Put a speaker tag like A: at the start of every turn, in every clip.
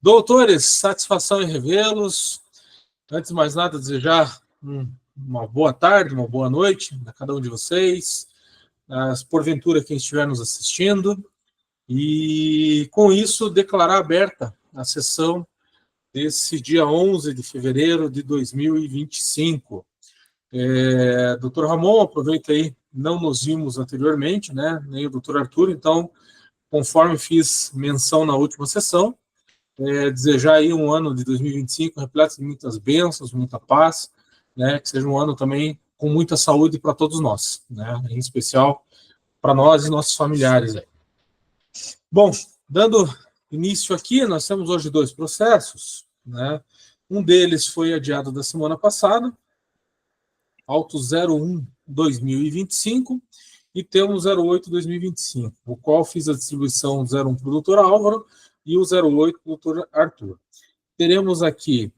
A: Doutores, satisfação em revê-los. Antes de mais nada, desejar uma boa tarde, uma boa noite a cada um de vocês, porventura quem estiver nos assistindo, e com isso declarar aberta a sessão desse dia 11 de fevereiro de 2025. Doutor Ramon, aproveita aí, não nos vimos anteriormente, né, nem o doutor Arthur, então, conforme fiz menção na última sessão, desejar aí um ano de 2025 repleto de muitas bênçãos, muita paz, né, que seja um ano também com muita saúde para todos nós, né, em especial para nós e nossos familiares. Aí. Bom, dando início aqui, nós temos hoje 2 processos, né, um deles foi adiado da semana passada, auto 01/2025, e temos 08/2025, o qual fiz a distribuição 01 para o doutor Álvaro e o 08 para o doutor Arthur. Teremos aqui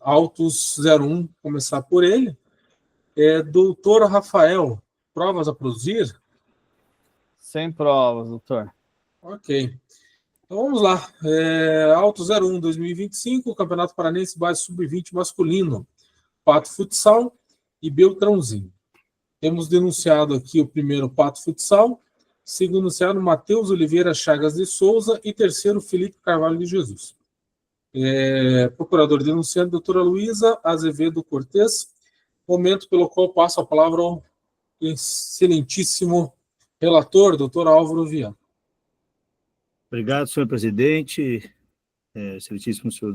A: autos 01, começar por ele. Doutor Rafael, provas a produzir?
B: Sem provas, doutor.
A: Ok. Então vamos lá. Auto 01/2025, Campeonato Paranense Base Sub-20 masculino, Pato Futsal e Beltrãozinho. Temos denunciado aqui o primeiro Pato Futsal, segundo denunciado Matheus Oliveira Chagas de Souza e terceiro Felipe Carvalho de Jesus. Procurador denunciante, doutora Luísa Azevedo Cortes, momento pelo qual passo a palavra ao excelentíssimo relator, doutor Álvaro Viana.
C: Obrigado, senhor presidente, excelentíssimo senhor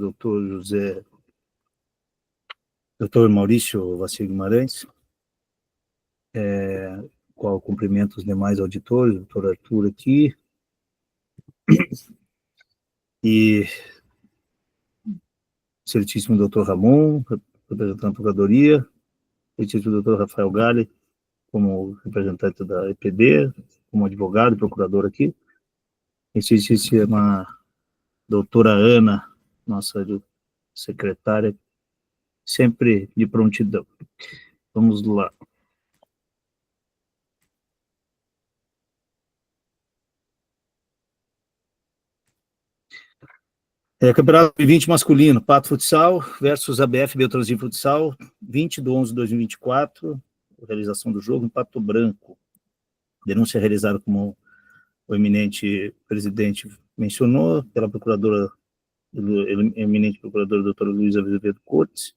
C: doutor Maurício Vacilo Guimarães, qual cumprimento os demais auditores, doutor Arthur aqui, e excelentíssimo doutor Ramon, representante da Procuradoria, excelentíssimo doutor Rafael Galli, como representante da EPD, como advogado e procurador aqui, excelentíssima doutora Ana, nossa secretária, sempre de prontidão. Vamos lá. Campeonato 20 masculino, Pato Futsal versus ABF Beltrãozinho Futsal, 20/11/2024, realização do jogo em Pato Branco. Denúncia realizada, como o eminente presidente mencionou, pela procuradora, eminente procuradora doutora Luísa Azevedo Cortes.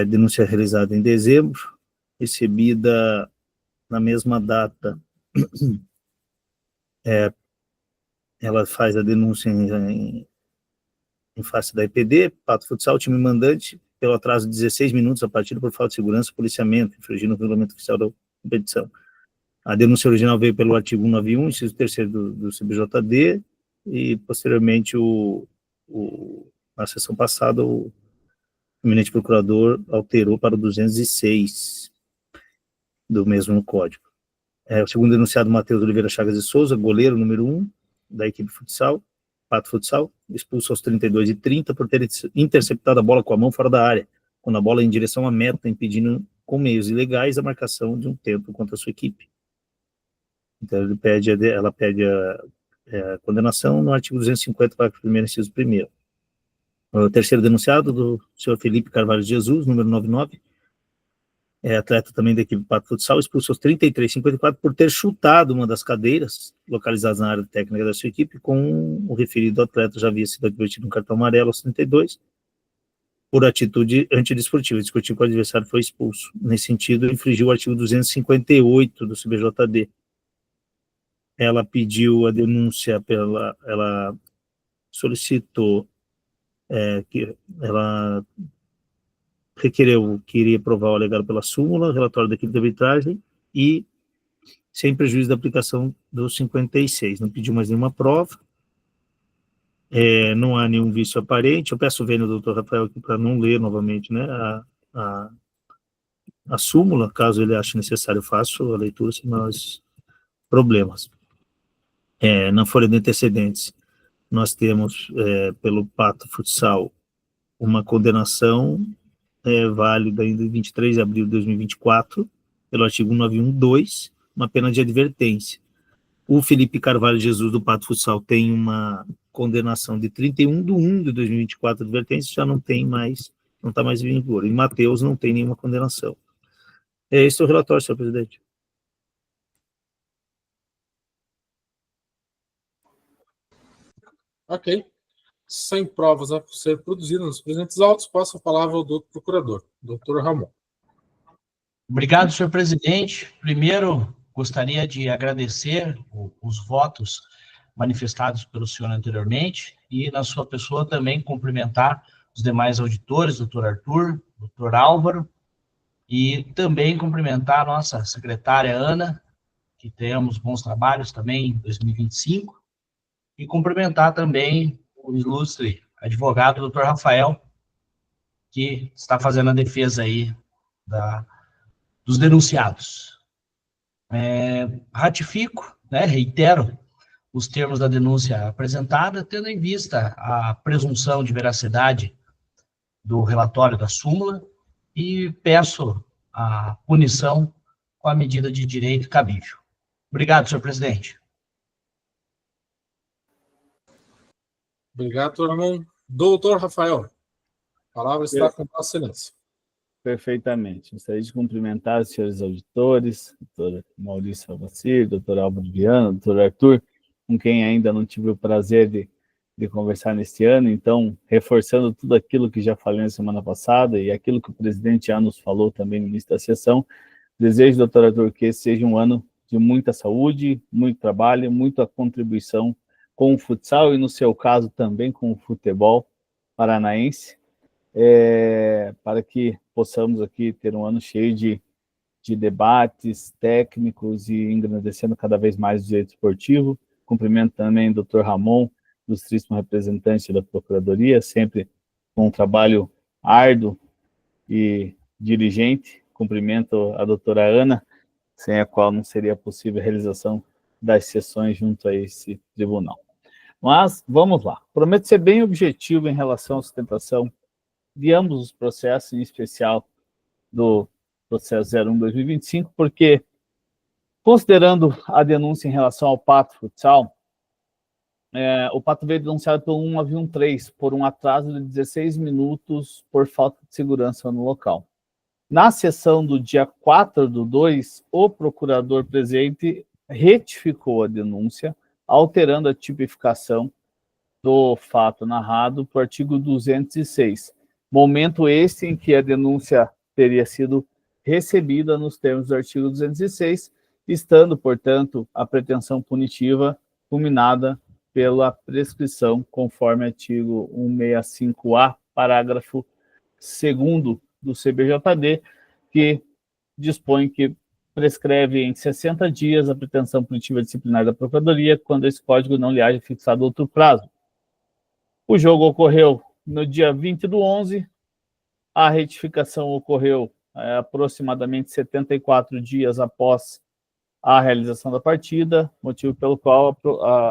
C: Denúncia realizada em dezembro, recebida na mesma data. Ela faz a denúncia em face da EPD, Pato Futsal, time mandante, pelo atraso de 16 minutos a partida por falta de segurança e policiamento, infringindo o regulamento oficial da competição. A denúncia original veio pelo artigo 191, inciso 3º do CBJD, e posteriormente, na sessão passada, o eminente procurador alterou para o 206 do mesmo código. O segundo denunciado, Matheus Oliveira Chagas de Souza, goleiro número 1 da equipe futsal, Pato Futsal, expulso aos 32:30 por ter interceptado a bola com a mão fora da área, quando a bola ia em direção à meta, impedindo com meios ilegais a marcação de um tempo contra a sua equipe. Então ela pede a condenação no artigo 250, parágrafo 1º, inciso 1º. O terceiro denunciado, do senhor Felipe Carvalho de Jesus, número 99, atleta também da equipe Pato Futsal, expulso aos 33:54 por ter chutado uma das cadeiras localizadas na área técnica da sua equipe, com o referido atleta já havia sido advertido um cartão amarelo aos 32, por atitude antidesportiva. Discutiu que o adversário foi expulso. Nesse sentido, infringiu o artigo 258 do CBJD. Ela pediu a denúncia, ela solicitou, ela requereu que iria provar o alegado pela súmula, relatório da equipe de arbitragem, e sem prejuízo da aplicação do 56. Não pediu mais nenhuma prova, não há nenhum vício aparente. Eu peço vênia ao doutor Rafael aqui para não ler novamente, né, a súmula, caso ele ache necessário, eu faço a leitura sem mais problemas. Na folha de antecedentes, nós temos, pelo Pato Futsal, uma condenação válida ainda em 23 de abril de 2024, pelo artigo 191.2, uma pena de advertência. O Felipe Carvalho Jesus, do Pato Futsal, tem uma condenação de 31/1 de 2024, advertência, já não tem mais, não está mais em vigor. E Matheus não tem nenhuma condenação. Esse é o relatório, senhor presidente.
A: Ok. Sem provas a ser produzidas nos presentes autos, passo a palavra ao doutor procurador, doutor Ramon.
D: Obrigado, senhor presidente. Primeiro, gostaria de agradecer os votos manifestados pelo senhor anteriormente e, na sua pessoa, também cumprimentar os demais auditores, doutor Arthur, doutor Álvaro, e também cumprimentar a nossa secretária Ana, que tenhamos bons trabalhos também em 2025, e cumprimentar também o ilustre advogado, doutor Rafael, que está fazendo a defesa aí dos denunciados. Ratifico, reitero os termos da denúncia apresentada, tendo em vista a presunção de veracidade do relatório da súmula e peço a punição com a medida de direito cabível. Obrigado, senhor presidente.
A: Obrigado, doutor Ramon. Doutor Rafael, a palavra está com a excelência.
B: Perfeitamente. Gostaria de cumprimentar os senhores auditores, doutor Maurício Alvacir, doutor Álvaro Viana, doutor Arthur, com quem ainda não tive o prazer de conversar neste ano. Então, reforçando tudo aquilo que já falei na semana passada e aquilo que o presidente já nos falou também no início da sessão, desejo, doutor Arthur, que esse seja um ano de muita saúde, muito trabalho, muita contribuição com o futsal e, no seu caso, também com o futebol paranaense, para que possamos aqui ter um ano cheio de debates técnicos e engrandecendo cada vez mais o direito esportivo. Cumprimento também o doutor Ramon, ilustríssimo representante da Procuradoria, sempre com um trabalho árduo e diligente. Cumprimento a doutora Ana, sem a qual não seria possível a realização das sessões junto a esse tribunal. Mas, vamos lá. Prometo ser bem objetivo em relação à sustentação de ambos os processos, em especial do processo 01/2025, porque, considerando a denúncia em relação ao Pato Futsal, o Pato veio denunciado pelo 193 por um atraso de 16 minutos por falta de segurança no local. Na sessão do dia 4/2, o procurador presente retificou a denúncia, alterando a tipificação do fato narrado para o artigo 206, momento este em que a denúncia teria sido recebida nos termos do artigo 206, estando, portanto, a pretensão punitiva culminada pela prescrição, conforme artigo 165-A, parágrafo 2º do CBJD, que dispõe que prescreve em 60 dias a pretensão punitiva disciplinar da Procuradoria, quando esse código não lhe haja fixado outro prazo. O jogo ocorreu no dia 20/11, a retificação ocorreu aproximadamente 74 dias após a realização da partida, motivo pelo qual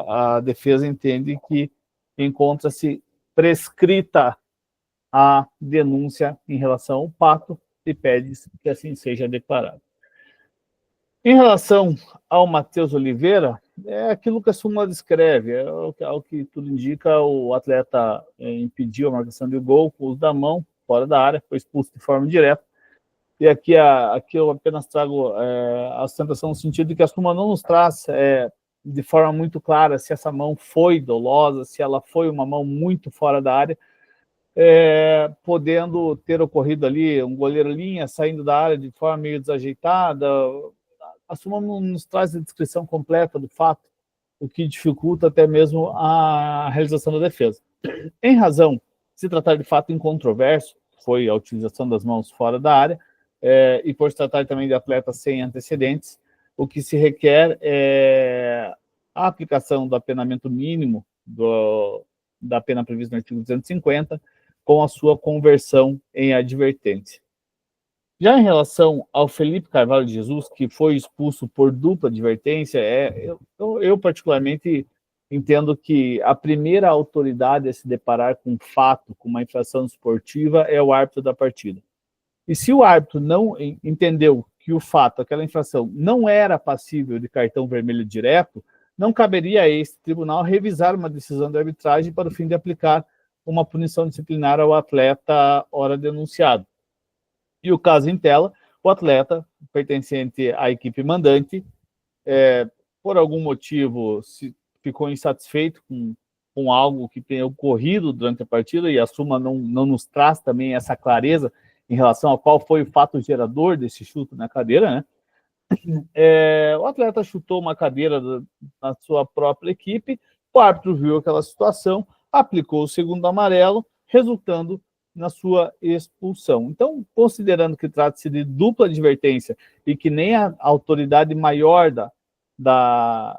B: a defesa entende que encontra-se prescrita a denúncia em relação ao Pato e pede que assim seja declarado. Em relação ao Matheus Oliveira, é aquilo que a súmula descreve, ao que tudo indica, o atleta impediu a marcação de gol com o uso da mão, fora da área, foi expulso de forma direta. E aqui eu apenas trago a sustentação no sentido de que a súmula não nos traz de forma muito clara se essa mão foi dolosa, se ela foi uma mão muito fora da área, podendo ter ocorrido ali um goleiro linha saindo da área de forma meio desajeitada. A súmula não nos traz a descrição completa do fato, o que dificulta até mesmo a realização da defesa. Em razão de se tratar de fato incontroverso, foi a utilização das mãos fora da área, e por se tratar também de atletas sem antecedentes, o que se requer é a aplicação do apenamento mínimo da pena prevista no artigo 250, com a sua conversão em advertência. Já em relação ao Felipe Carvalho de Jesus, que foi expulso por dupla advertência, eu particularmente entendo que a primeira autoridade a se deparar com um fato, com uma infração esportiva, é o árbitro da partida. E se o árbitro não entendeu que o fato, aquela infração, não era passível de cartão vermelho direto, não caberia a esse tribunal revisar uma decisão de arbitragem para o fim de aplicar uma punição disciplinar ao atleta ora denunciado. E o caso em tela, o atleta pertencente à equipe mandante, por algum motivo, ficou insatisfeito com algo que tenha ocorrido durante a partida, e a súmula não nos traz também essa clareza em relação a qual foi o fato gerador desse chute na cadeira, né? O atleta chutou uma cadeira na sua própria equipe, o árbitro viu aquela situação, aplicou o segundo amarelo, resultando na sua expulsão. Então, considerando que trata-se de dupla advertência e que nem a autoridade maior da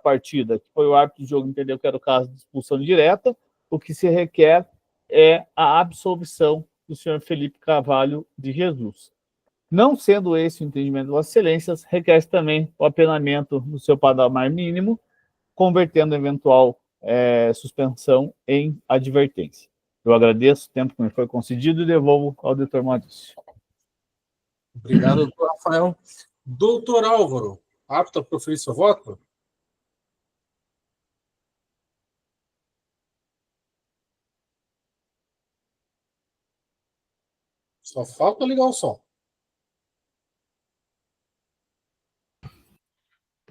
B: partida, que foi o árbitro do jogo, entendeu que era o caso de expulsão direta, o que se requer é a absolvição do senhor Felipe Carvalho de Jesus. Não sendo esse o entendimento de Vossas Excelências, requer também o apenamento no seu patamar mínimo, convertendo eventual suspensão em advertência. Eu agradeço o tempo que me foi concedido e devolvo ao doutor Maurício.
A: Obrigado, doutor Rafael. Doutor Álvaro, apto a proferir seu voto? Só falta ligar o som.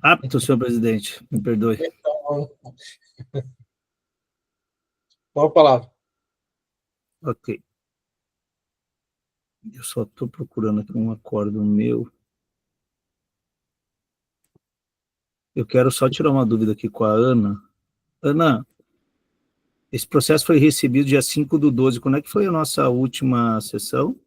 C: Apto, senhor presidente, me perdoe.
A: Então, qual a palavra?
C: Ok. Eu só estou procurando aqui um acordo meu. Eu quero só tirar uma dúvida aqui com a Ana. Ana, esse processo foi recebido dia 5/12. Quando é que foi a nossa última sessão?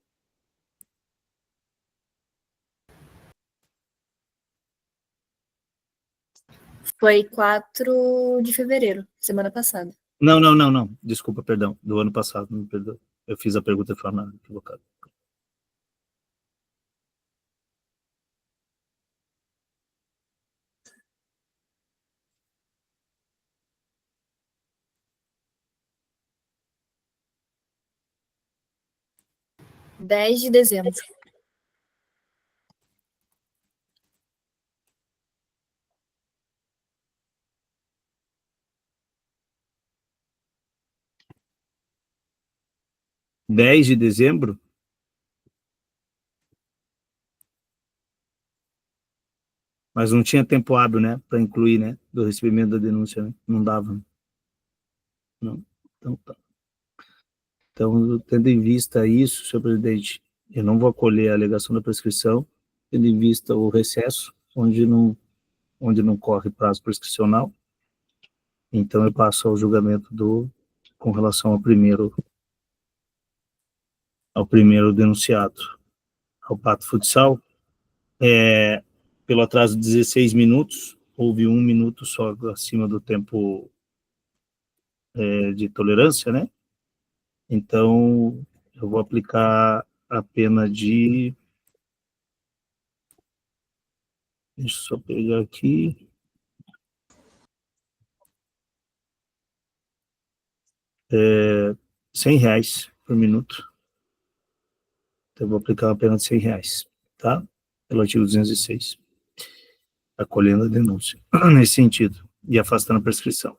E: Foi 4 de fevereiro, semana passada.
C: Não. Desculpa, perdão. Do ano passado, me perdoe. Eu fiz a pergunta de forma equivocada.
E: Dia 10 de dezembro.
C: Dia 10 de dezembro? Mas não tinha tempo hábil, né? Para incluir, né? Do recebimento da denúncia, né? Não dava. Né? Não. Então, tá. Então, tendo em vista isso, senhor presidente, eu não vou acolher a alegação da prescrição, tendo em vista o recesso, onde não corre prazo prescricional. Então, eu passo ao julgamento com relação ao primeiro denunciado, ao Pato Futsal. Pelo atraso de 16 minutos, houve 1 minuto só acima do tempo de tolerância, né? Então, eu vou aplicar a pena de... Deixa eu só pegar aqui. R$100 por minuto. Então, eu vou aplicar uma pena de R$100, tá? Pelo artigo 206. Acolhendo a denúncia, nesse sentido, e afastando a prescrição.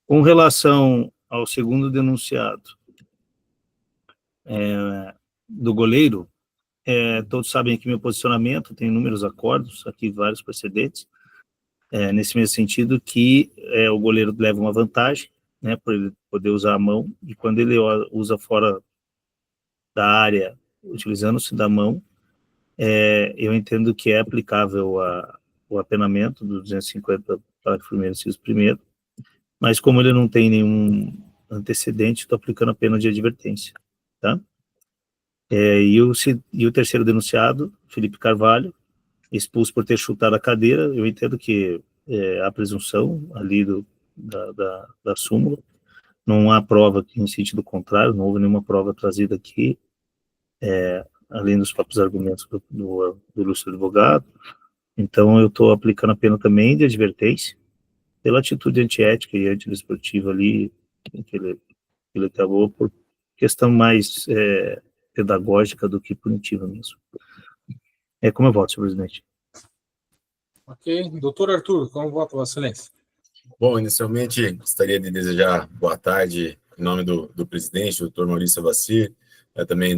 C: Com relação ao segundo denunciado, do goleiro, todos sabem aqui meu posicionamento, tem inúmeros acordos, aqui vários precedentes, nesse mesmo sentido que o goleiro leva uma vantagem, né, por ele poder usar a mão, e quando ele usa fora da área, utilizando-se da mão, eu entendo que é aplicável o apenamento do 250, parágrafo 1º, inciso 1º, mas como ele não tem nenhum antecedente, estou aplicando a pena de advertência, tá? E o terceiro denunciado, Felipe Carvalho, expulso por ter chutado a cadeira, eu entendo que a presunção ali da súmula, não há prova em sentido contrário, não houve nenhuma prova trazida aqui, além dos próprios argumentos do ilustre advogado. Então, eu estou aplicando a pena também de advertência, pela atitude antiética e antidesportiva ali, que ele acabou por questão mais pedagógica do que punitiva mesmo. Como eu voto, senhor presidente?
A: Ok. Doutor Arthur, como vota Vossa Excelência?
F: Bom, inicialmente gostaria de desejar boa tarde em nome do presidente, doutor Maurício Vacir, também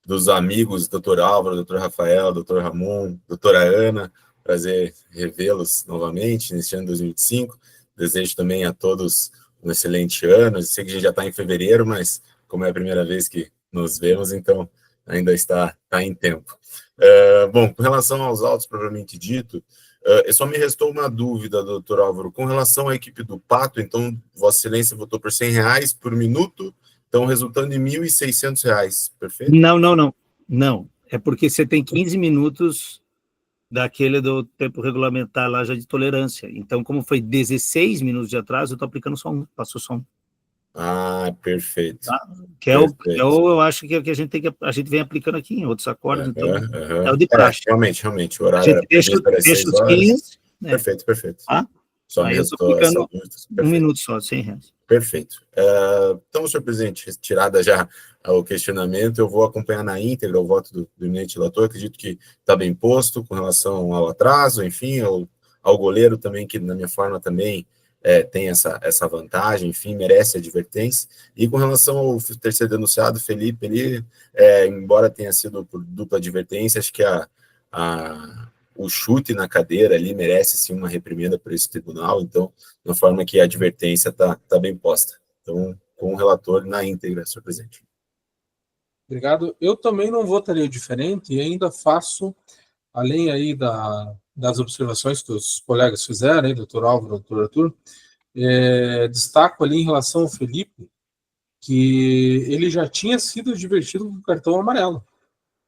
F: dos amigos, doutor Álvaro, doutor Rafael, doutor Ramon, doutora Ana. Prazer revê-los novamente neste ano de 2025. Desejo também a todos um excelente ano. Eu sei que a gente já está em fevereiro, mas como é a primeira vez que nos vemos, então ainda está em tempo. Bom, com relação aos autos propriamente dito, só me restou uma dúvida, doutor Álvaro, com relação à equipe do Pato. Então, Vossa Excelência votou por R$100 por minuto, então resultando em R$1.600, perfeito?
C: Não. É porque você tem 15 minutos daquele do tempo regulamentar lá já de tolerância. Então, como foi 16 minutos de atraso, eu estou aplicando só um, passou só um.
F: Ah, perfeito.
C: Tá? Eu acho que é o que a gente vem aplicando aqui em outros acordos, então é o de praxe.
F: Realmente, o horário era
C: deixa os 15.
F: Perfeito.
C: Ah?
F: Só
C: aí
F: me
C: eu estou
F: restou essa
C: aplicando
F: dúvida.
C: um minuto só, R$100.
F: Perfeito. Então, senhor presidente, retirada já o questionamento, eu vou acompanhar na íntegra o voto do eminente relator. Acredito que está bem posto com relação ao atraso, enfim, ao goleiro também, que na minha forma também tem essa vantagem, enfim, merece advertência. E com relação ao terceiro denunciado, Felipe, ele, embora tenha sido por dupla advertência, acho que o chute na cadeira ali merece, sim, uma reprimenda por esse tribunal. Então, na forma que a advertência está bem posta. Então, com o relator na íntegra, senhor presidente.
A: Obrigado. Eu também não votaria diferente e ainda faço, além aí das observações que os colegas fizeram, aí, doutor Álvaro, doutor Arthur, destaco ali em relação ao Felipe, que ele já tinha sido advertido com cartão amarelo. Não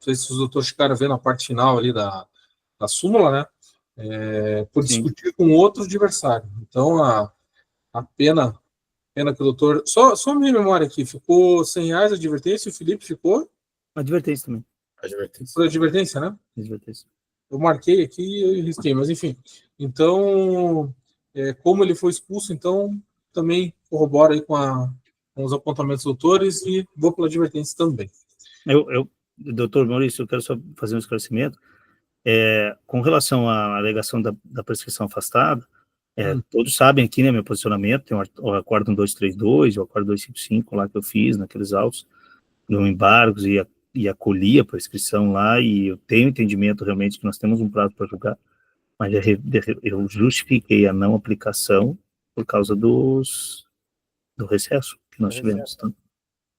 A: sei se os doutores chegaram a ver na parte final ali da súmula, né? Por discutir com outro adversário. Então, a pena que o doutor... Só minha memória aqui, ficou R$100 a advertência e o Felipe ficou...
C: Advertência também.
A: Por advertência, né?
C: Advertência.
A: Eu marquei aqui e risquei, mas enfim. Então, como ele foi expulso, então também corrobora aí com os apontamentos dos doutores e vou pela advertência também.
C: Doutor Maurício, eu quero só fazer um esclarecimento. Com relação à alegação da prescrição afastada, todos sabem aqui, né, meu posicionamento, tem o acordo 232, o acordo 255 lá que eu fiz naqueles autos, no embargos e acolhi a prescrição lá, e eu tenho entendimento realmente que nós temos um prazo para julgar, mas eu justifiquei a não aplicação por causa do recesso que nós tivemos. Então,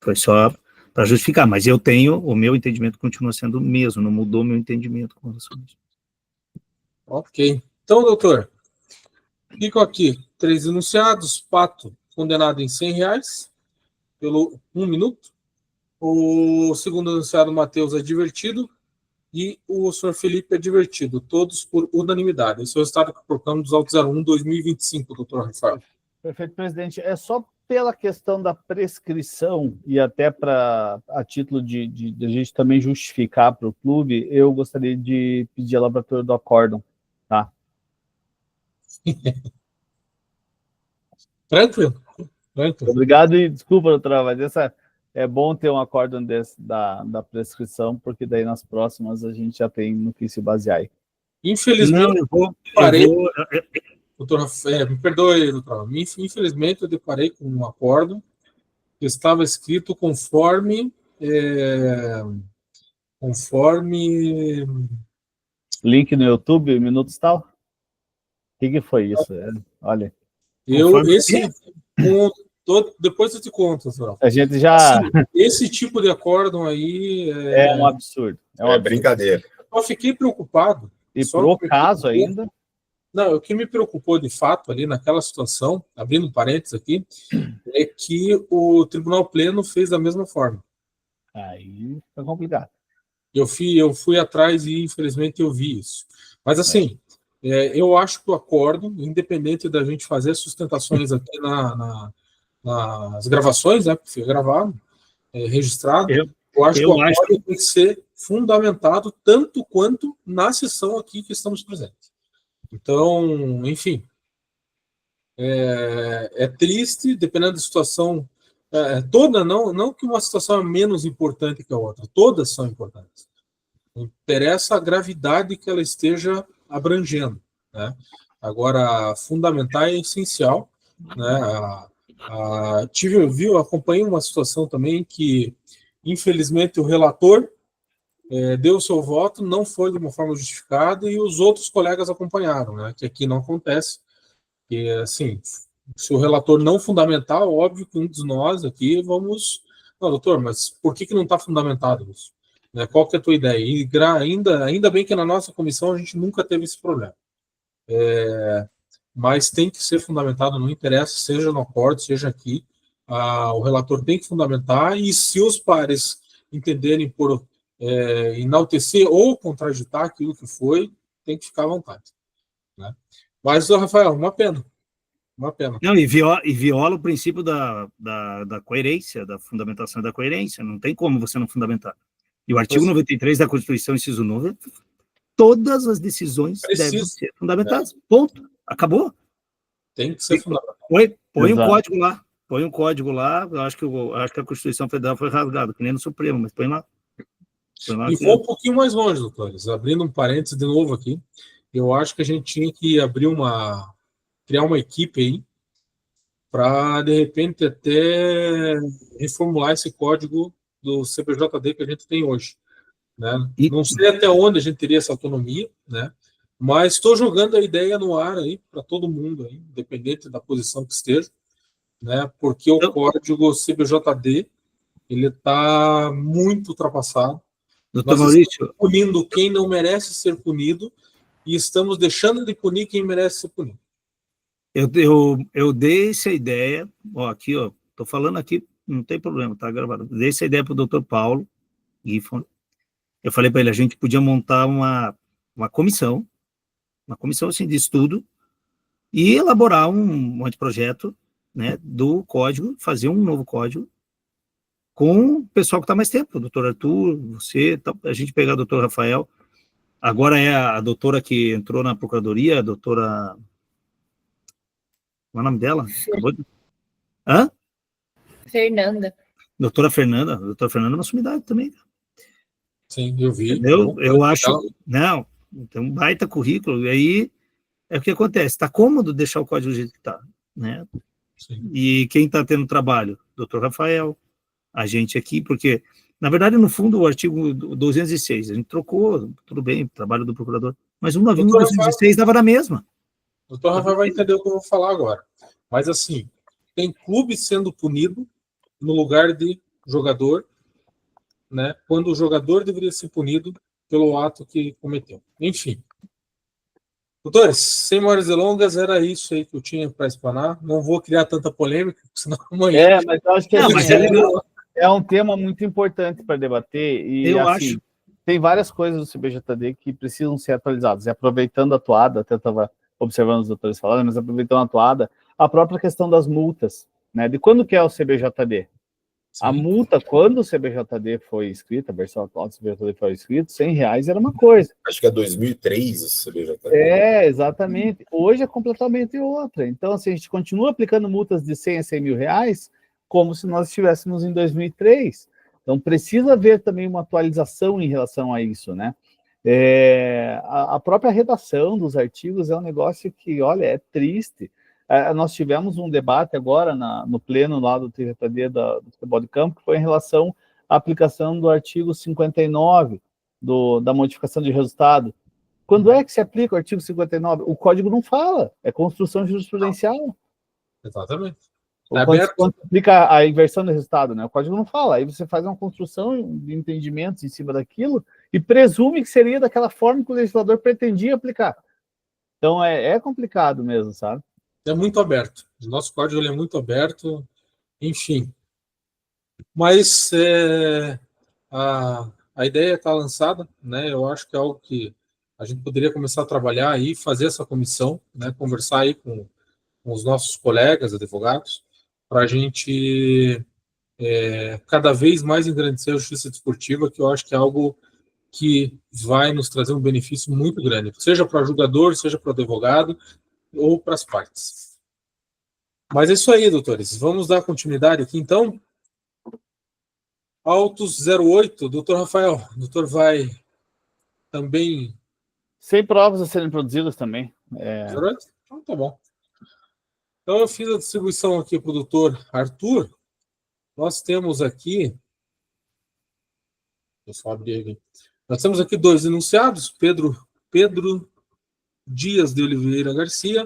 C: foi só para justificar, mas o meu entendimento continua sendo o mesmo, não mudou meu entendimento com relação a isso.
A: Ok. Então, doutor, fico aqui 3 denunciados, Pato condenado em R$100 pelo 1 minuto, o segundo denunciado, Matheus, advertido, e o senhor Felipe advertido, todos por unanimidade. Esse é o resultado que colocamos dos autos 01/2025, doutor Rafael.
B: Perfeito, presidente. É só pela questão da prescrição e até a título de a gente também justificar para o clube, eu gostaria de pedir a lavratura do acórdão, tá?
A: Tranquilo.
B: Obrigado e desculpa, doutora, mas é bom ter um acórdão desse da prescrição, porque daí nas próximas a gente já tem no que se basear aí.
A: Infelizmente, doutor Rafael, me perdoe, doutor. Infelizmente, eu deparei com um acordo que estava escrito conforme
B: link no YouTube, Minutos Tal? O que foi isso? Olha.
A: Depois eu te conto, doutor.
B: A gente já...
A: Assim, esse tipo de acórdão aí...
B: É um absurdo.
F: Brincadeira.
A: Eu fiquei preocupado.
B: E por caso ainda...
A: Não, o que me preocupou de fato ali naquela situação, abrindo parênteses aqui, é que o Tribunal Pleno fez da mesma forma.
B: Aí fica complicado.
A: Eu fui atrás e, infelizmente, eu vi isso. Mas, assim, eu acho que o acordo, independente da gente fazer sustentações aqui nas gravações, né, porque foi gravado, registrado, eu acho que o acordo tem que ser fundamentado tanto quanto na sessão aqui que estamos presentes. Então, enfim, é triste, dependendo da situação toda, não que uma situação é menos importante que a outra, todas são importantes. Interessa a gravidade que ela esteja abrangendo. né? Agora, fundamental é essencial, né? Acompanhei uma situação também que, infelizmente, o relator deu o seu voto, não foi de uma forma justificada, e os outros colegas acompanharam, né? Que aqui não acontece. E, assim, se o relator não fundamentar, óbvio que um de nós aqui vamos... Não, doutor, mas por que não está fundamentado isso? Né? Qual que é a tua ideia? E ainda bem que na nossa comissão a gente nunca teve esse problema. Mas tem que ser fundamentado, não interessa, seja no acordo, seja aqui, o relator tem que fundamentar, e se os pares entenderem por enaltecer ou contraditar aquilo que foi, tem que ficar à vontade. Né? Mas, Rafael, uma pena.
C: Não, e viola o princípio da coerência, da fundamentação da coerência, não tem como você não fundamentar. E o artigo 93 da Constituição, inciso 9, todas as decisões devem ser fundamentadas. Ponto. Acabou.
A: Tem que ser fundamentado.
C: Põe um código lá. Põe um código lá. Eu acho que a Constituição Federal foi rasgada, que nem no Supremo, mas põe lá.
A: E vou um pouquinho mais longe, doutores. Abrindo um parênteses de novo aqui, eu acho que a gente tinha que criar uma equipe aí para, de repente, até reformular esse código do CPJD que a gente tem hoje. Né? Não sei até onde a gente teria essa autonomia, né? Mas estou jogando a ideia no ar aí para todo mundo, aí, independente da posição que esteja, né? Porque o código CBJD ele está muito ultrapassado.
C: Doutor Maurício,
A: estamos punindo quem não merece ser punido e estamos deixando de punir quem merece ser punido.
C: Eu dei essa ideia, aqui, estou falando aqui, não tem problema, tá gravado. Dei essa ideia para o doutor Paulo Gifford. Eu falei para ele, a gente podia montar uma comissão assim, de estudo e elaborar um anteprojeto, né, do código, fazer um novo código com o pessoal que está mais tempo, o doutor Arthur, você, a gente pegar o doutor Rafael, agora é a doutora que entrou na procuradoria, a doutora... Qual é o nome dela? Hã?
E: Fernanda.
C: Doutora Fernanda. Doutora Fernanda é uma sumidade também.
A: Sim, eu vi.
C: Eu acho... Não, tem um baita currículo, e aí é o que acontece, está cômodo deixar o código do jeito que está, né? Sim. E quem está tendo trabalho? Doutor Rafael, a gente aqui, porque, na verdade, no fundo, o artigo 206, a gente trocou, tudo bem, trabalho do procurador, mas o 206 dava na mesma.
A: O doutor Rafael vai entender o que eu vou falar agora. Mas, assim, tem clube sendo punido no lugar de jogador, né, quando o jogador deveria ser punido pelo ato que cometeu. Enfim. Doutores, sem maiores delongas, era isso aí que eu tinha para explanar. Não vou criar tanta polêmica, senão amanhã...
B: mas eu acho que é um tema muito importante para debater, e
C: eu
B: assim,
C: acho.
B: Tem várias coisas do CBJD que precisam ser atualizadas. E aproveitando a toada, até estava observando os doutores falarem, mas aproveitando a toada, a própria questão das multas, né? De quando que é o CBJD? Sim. A multa, quando o CBJD foi escrita, a versão atual do CBJD foi escrita, R$100 era uma coisa.
F: Acho que é 2003 o CBJD.
B: Exatamente. Hoje é completamente outra. Então, assim, a gente continua aplicando multas de 100 a 100 mil reais como se nós estivéssemos em 2003. Então, precisa haver também uma atualização em relação a isso, né? A própria redação dos artigos é um negócio que, olha, é triste. Nós tivemos um debate agora no pleno lá do TJD do futebol de campo, que foi em relação à aplicação do artigo 59 da modificação de resultado. Quando é que se aplica o artigo 59? O código não fala, é construção jurisprudencial.
A: Exatamente.
B: Quando aplica a inversão do resultado, né? O código não fala, aí você faz uma construção de entendimentos em cima daquilo e presume que seria daquela forma que o legislador pretendia aplicar. Então é complicado mesmo, sabe?
A: É muito aberto. O nosso código é muito aberto, enfim. Mas a ideia está lançada, né? Eu acho que é algo que a gente poderia começar a trabalhar aí, fazer essa comissão, né? Conversar aí com os nossos colegas advogados, para a gente cada vez mais engrandecer a justiça desportiva, que eu acho que é algo que vai nos trazer um benefício muito grande, seja para o jogador, seja para o advogado, ou para as partes. Mas é isso aí, doutores. Vamos dar continuidade aqui, então. Autos 08, doutor Rafael. O doutor vai também...
B: Sem provas a serem produzidas também.
A: 08? Então tá bom. Então eu fiz a distribuição aqui para o doutor Arthur. Nós temos aqui... Deixa eu só abrir aqui. Nós temos aqui 2 enunciados, Pedro Dias de Oliveira Garcia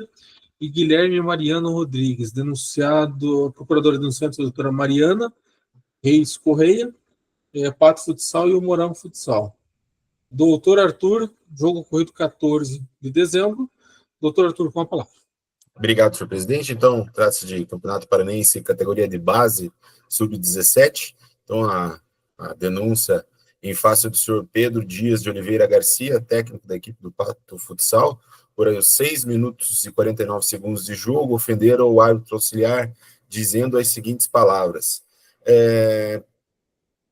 A: e Guilherme Mariano Rodrigues. Denunciado, procuradora denunciante, a doutora Mariana Reis Correia, Pato Futsal e o Morango Futsal. Doutor Arthur, jogo ocorrido 14 de dezembro. Doutor Arthur, com a palavra.
F: Obrigado, senhor presidente. Então, trata-se de Campeonato Paranense, categoria de base, sub-17. Então, a denúncia em face do senhor Pedro Dias de Oliveira Garcia, técnico da equipe do Pato Futsal, por 6 minutos e 49 segundos de jogo, ofenderam o árbitro auxiliar, dizendo as seguintes palavras.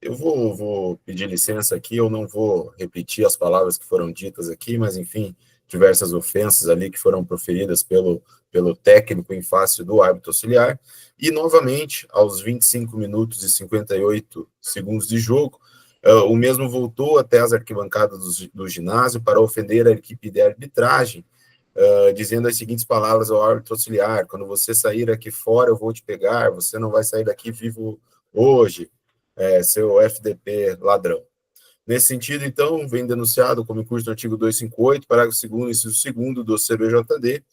F: Eu vou pedir licença aqui, eu não vou repetir as palavras que foram ditas aqui, mas, enfim, diversas ofensas ali que foram proferidas pelo técnico em face do árbitro auxiliar. E, novamente, aos 25 minutos e 58 segundos de jogo, o mesmo voltou até as arquibancadas do ginásio para ofender a equipe de arbitragem, dizendo as seguintes palavras ao árbitro auxiliar: quando você sair aqui fora, eu vou te pegar, você não vai sair daqui vivo hoje, seu FDP ladrão. Nesse sentido, então, vem denunciado como incurso no artigo 258, parágrafo 2º, inciso 2º do CBJD,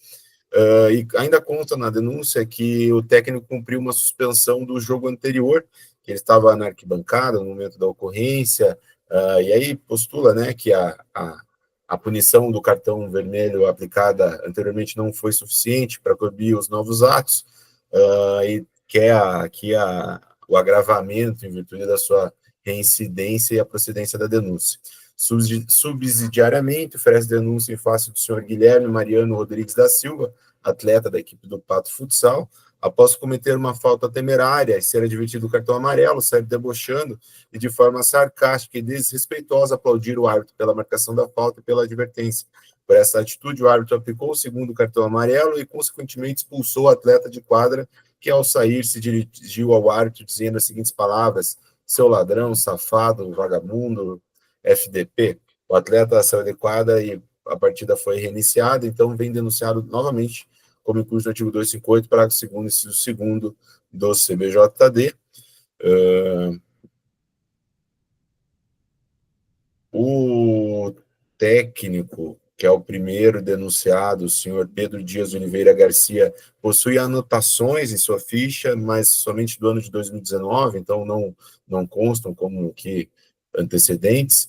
F: e ainda consta na denúncia que o técnico cumpriu uma suspensão do jogo anterior, que ele estava na arquibancada no momento da ocorrência, e aí postula, né, que a punição do cartão vermelho aplicada anteriormente não foi suficiente para coibir os novos atos, e quer o agravamento em virtude da sua reincidência e a procedência da denúncia. Subsidiariamente, oferece denúncia em face do senhor Guilherme Mariano Rodrigues da Silva, atleta da equipe do Pato Futsal, após cometer uma falta temerária e ser advertido do cartão amarelo, sair debochando e de forma sarcástica e desrespeitosa aplaudir o árbitro pela marcação da falta e pela advertência. Por essa atitude, o árbitro aplicou o 2º cartão amarelo e, consequentemente, expulsou o atleta de quadra, que, ao sair, se dirigiu ao árbitro dizendo as seguintes palavras: seu ladrão, safado, vagabundo, FDP. O atleta saiu de quadra e a partida foi reiniciada, então vem denunciado novamente como incurso no artigo 258, parágrafo 2º, inciso 2º do CBJD. O técnico, que é o primeiro denunciado, o senhor Pedro Dias Oliveira Garcia, possui anotações em sua ficha, mas somente do ano de 2019, então não constam como que antecedentes,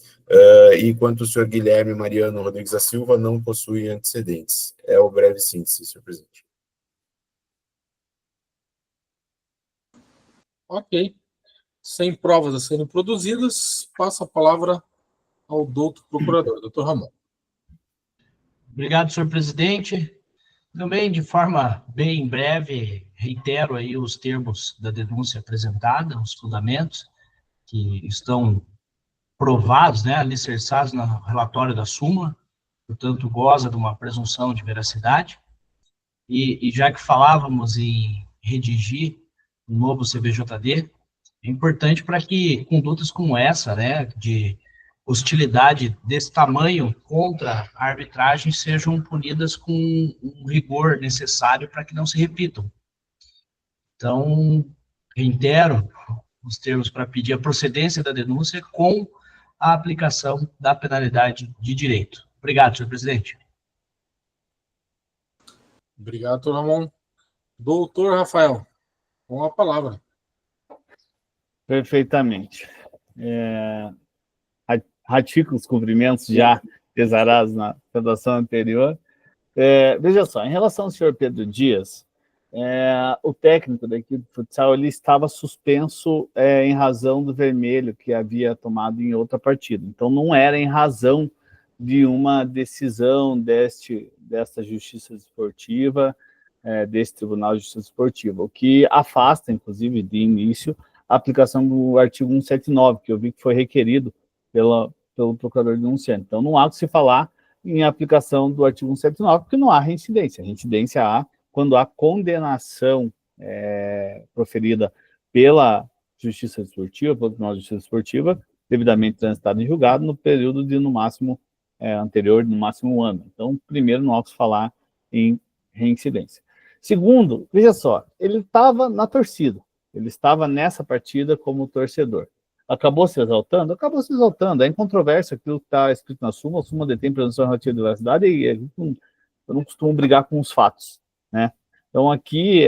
F: enquanto o senhor Guilherme Mariano Rodrigues da Silva não possui antecedentes. É o breve síntese, senhor presidente.
A: Ok. Sem provas a serem produzidas, passa a palavra ao doutor procurador, doutor Ramon.
D: Obrigado, senhor presidente. Também, de forma bem breve, reitero aí os termos da denúncia apresentada, os fundamentos que estão provados, né, alicerçados no relatório da súmula, portanto, goza de uma presunção de veracidade. E já que falávamos em redigir um novo CBJD, é importante para que condutas como essa, né, de hostilidade desse tamanho contra a arbitragem sejam punidas com o rigor necessário para que não se repitam. Então, reitero os termos para pedir a procedência da denúncia com a aplicação da penalidade de direito. Obrigado, senhor presidente.
A: Obrigado, doutor Ramon. Doutor Rafael, com a palavra.
B: Perfeitamente. Ratifico os cumprimentos já exarados na redação anterior. Veja só, em relação ao senhor Pedro Dias, o técnico da equipe de futsal ele estava suspenso em razão do vermelho que havia tomado em outra partida. Então, não era em razão de uma decisão desta Justiça Esportiva, desse Tribunal de Justiça Esportiva, o que afasta, inclusive, de início, a aplicação do artigo 179, que eu vi que foi requerido pelo procurador denunciante. Então, não há o que se falar em aplicação do artigo 179, porque não há reincidência. Reincidência há quando há condenação proferida pela Justiça Esportiva, pelo Tribunal de Justiça Esportiva, devidamente transitado em julgado, no período de, no máximo, anterior, no máximo um ano. Então, primeiro, não há o que se falar em reincidência. Segundo, veja só, ele estava na torcida, ele estava nessa partida como torcedor. Acabou se exaltando? Acabou se exaltando. É incontrovérsia aquilo que está escrito na súmula. A súmula detém presunção relativa de veracidade e eu não costumo brigar com os fatos, né? Então, aqui,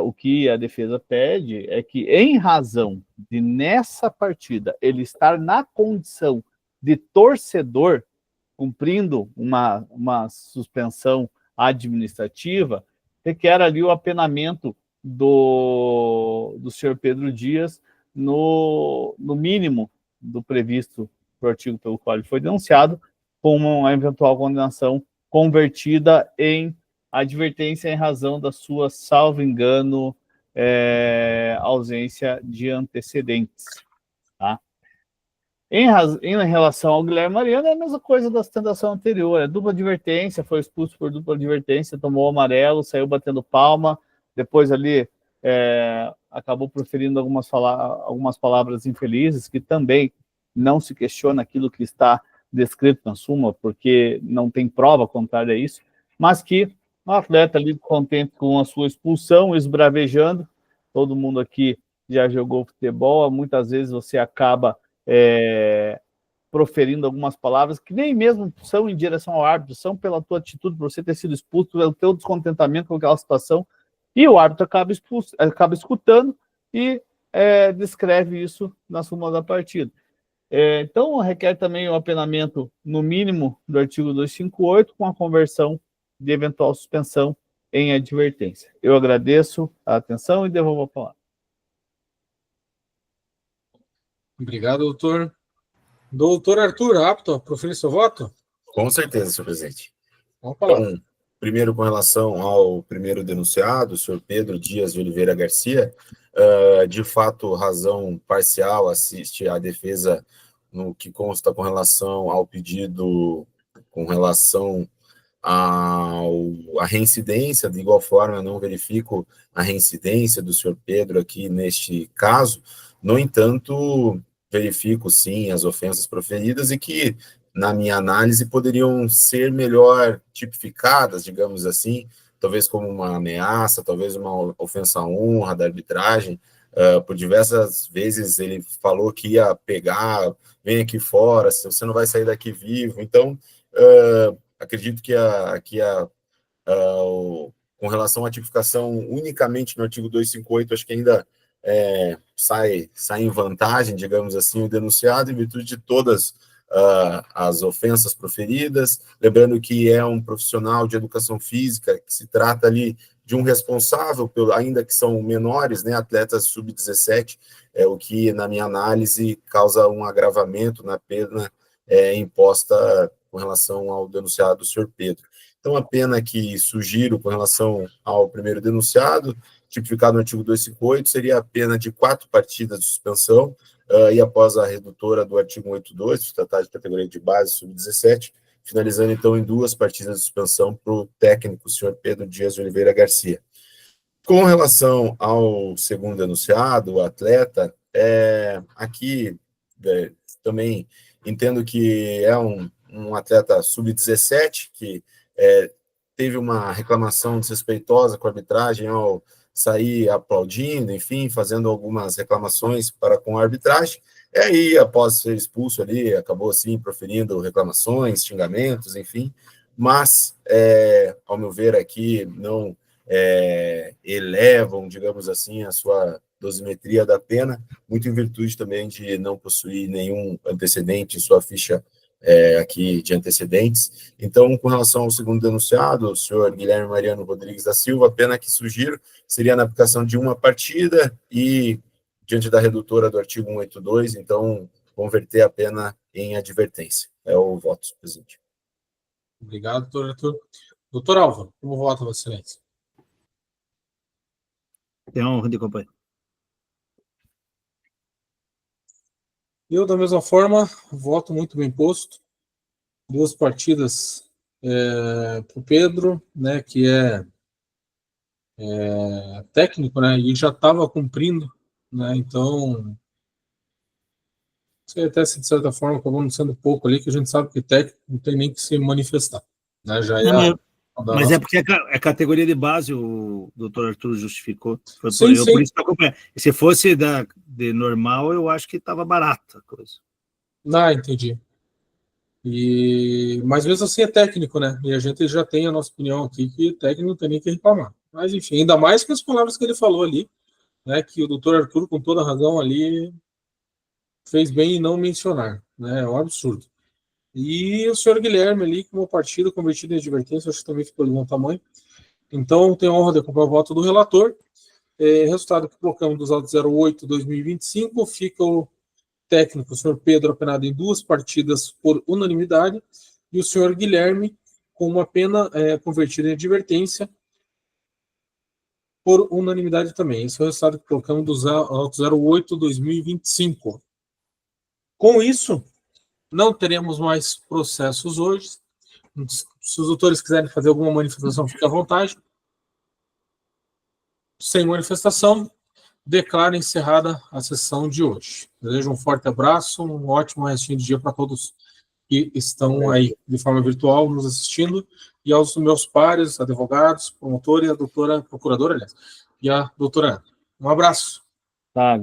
B: o que a defesa pede é que, em razão de, nessa partida, ele estar na condição de torcedor, cumprindo uma suspensão administrativa, requer ali o apenamento do senhor Pedro Dias no mínimo do previsto do artigo pelo qual ele foi denunciado, com uma eventual condenação convertida em advertência em razão da sua, salvo engano, ausência de antecedentes. Tá? Em relação ao Guilherme Mariano, é a mesma coisa da sustentação anterior, dupla advertência, foi expulso por dupla advertência, tomou o amarelo, saiu batendo palma, depois ali acabou proferindo algumas palavras infelizes, que também não se questiona aquilo que está descrito na súmula, porque não tem prova contrária a isso, mas que o atleta ali contente com a sua expulsão, esbravejando, todo mundo aqui já jogou futebol, muitas vezes você acaba proferindo algumas palavras que nem mesmo são em direção ao árbitro, são pela tua atitude, por você ter sido expulso, pelo teu descontentamento com aquela situação, e o árbitro acaba escutando e descreve isso na súmula da partida. Então, requer também o apenamento no mínimo do artigo 258, com a conversão de eventual suspensão em advertência. Eu agradeço a atenção e devolvo a palavra.
A: Obrigado, doutor. Doutor Arthur, apto a proferir seu voto?
F: Com certeza, senhor presidente.
A: Vamos falar.
F: Então, primeiro, com relação ao primeiro denunciado, o senhor Pedro Dias de Oliveira Garcia, de fato, razão parcial assiste à defesa no que consta com relação ao pedido, com relação à reincidência. De igual forma, eu não verifico a reincidência do senhor Pedro aqui neste caso. No entanto, verifico, sim, as ofensas proferidas e que, na minha análise, poderiam ser melhor tipificadas, digamos assim, talvez como uma ameaça, talvez uma ofensa à honra da arbitragem. Por diversas vezes ele falou que ia pegar, vem aqui fora, você não vai sair daqui vivo. Então, acredito que com relação à tipificação unicamente no artigo 258, acho que ainda sai em vantagem, digamos assim, o denunciado, em virtude de todas as ofensas proferidas, lembrando que é um profissional de educação física, que se trata ali de um responsável, ainda que são menores, né, atletas sub-17, o que, na minha análise, causa um agravamento na pena imposta com relação ao denunciado, o senhor Pedro. Então, a pena que sugiro com relação ao primeiro denunciado, tipificado no artigo 258, seria a pena de 4 partidas de suspensão, e após a redutora do artigo 182, tratado de categoria de base, sub-17, finalizando, então, em 2 partidas de suspensão para o técnico, o senhor Pedro Dias de Oliveira Garcia. Com relação ao segundo denunciado, o atleta, aqui também entendo que é um atleta sub-17, que teve uma reclamação desrespeitosa com a arbitragem ao sair aplaudindo, enfim, fazendo algumas reclamações para com a arbitragem, e aí, após ser expulso ali, acabou, assim, proferindo reclamações, xingamentos, enfim, mas, ao meu ver aqui, não elevam, digamos assim, a sua dosimetria da pena, muito em virtude também de não possuir nenhum antecedente em sua ficha aqui de antecedentes. Então, com relação ao segundo denunciado, o senhor Guilherme Mariano Rodrigues da Silva, a pena que sugiro seria na aplicação de 1 partida e, diante da redutora do artigo 182, então, converter a pena em advertência. É o voto, presidente.
A: Obrigado, doutor Arthur. Doutor Álvaro, como vota, Vossa Excelência?
C: Tem a honra de acompanhar.
A: Eu, da mesma forma, voto muito bem posto. 2 partidas para o Pedro, né, que é técnico, né, e já estava cumprindo, né, então, sei até se de certa forma acabou não sendo pouco ali, que a gente sabe que técnico não tem nem que se manifestar, né, já é
C: Mas é porque é categoria de base, o doutor Arthur justificou.
A: Sim, sim.
C: Por isso que eu acompanhei. Se fosse de normal, eu acho que estava barata a coisa.
A: Ah, entendi. Mas mesmo assim é técnico, né? E a gente já tem a nossa opinião aqui, que técnico não tem nem que reclamar. Mas enfim, ainda mais com as palavras que ele falou ali, né? Que o doutor Arthur, com toda razão ali, fez bem em não mencionar, né? É um absurdo. E o senhor Guilherme ali, como partido convertido em advertência, acho que também ficou de bom tamanho. Então, tenho a honra de acompanhar o voto do relator. Resultado que colocamos dos autos 08/2025, fica o técnico, o senhor Pedro, apenado em 2 partidas por unanimidade, e o senhor Guilherme com uma pena convertida em advertência por unanimidade também. Esse é o resultado que colocamos dos autos 08/2025. Com isso, não teremos mais processos hoje. Se os doutores quiserem fazer alguma manifestação, fique à vontade. Sem manifestação, declaro encerrada a sessão de hoje. Desejo um forte abraço, um ótimo restinho de dia para todos que estão aí de forma virtual nos assistindo, e aos meus pares, advogados, promotor e a doutora procuradora, aliás, e a doutora Ana. Um abraço.
B: Tá,